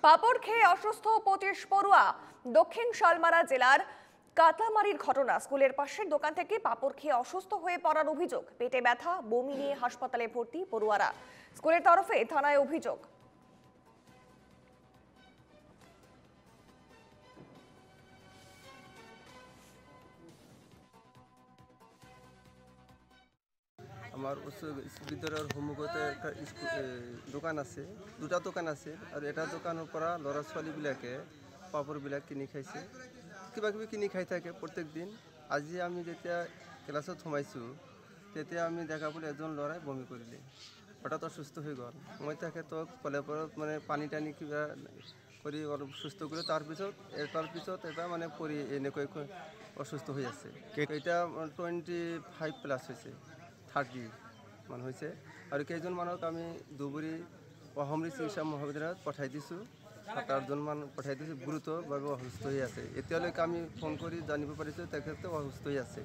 পাপড় খেয়ে অসুস্থ 25 পড়ুয়া। দক্ষিণ শালমারা জেলার কাতলামারির ঘটনা। স্কুলের পাশের দোকান থেকে পাপড় খেয়ে অসুস্থ হয়ে পড়ার অভিযোগ। পেটে ব্যথা, বমি নিয়ে হাসপাতালে ভর্তি পড়ুয়ারা। স্কুলের তরফে থানায় অভিযোগ। আমার উচ্চ বিদ্যালয়ের সন্মুখতে একটা দোকান আছে, দুটা দোকান আছে। আৰু এটা দোকানৰ পৰা ল'ৰা ছোৱালীবিলাকে পাপড়বিলাক কিনি খাইছে, কিবা কিবি কিনি খাই থাকে প্ৰত্যেক দিন। আজি আমি যেতিয়া ক্লাছত সোমাইছোঁ তেতিয়া আমি দেখা পালোঁ এজন ল'ৰাই বমি কৰিলে, হঠাৎ অসুস্থ হৈ গ'ল। মই তেখেতক কলেবৰত মানে পানী টানি কিবা কৰি অলপ সুস্থ কৰি এটাৰ পিছত এটা মানে পৰি এনেকৈ অসুস্থ হৈ আছে। এতিয়া 25 প্লাছ হৈছে, 30 মান হৈছে। আৰু কেইজনমানক আমি ধুবুৰী অসমৰী চিকিৎসা মহাবিদ্যালয়ত পঠাই দিছোঁ। 7-8জন মান পঠাই দিছোঁ, গুৰুতৰভাৱে অসুস্থ হৈ আছে। এতিয়ালৈকে আমি ফোন কৰি জানিব পাৰিছোঁ তেখেতে অসুস্থ হৈ আছে।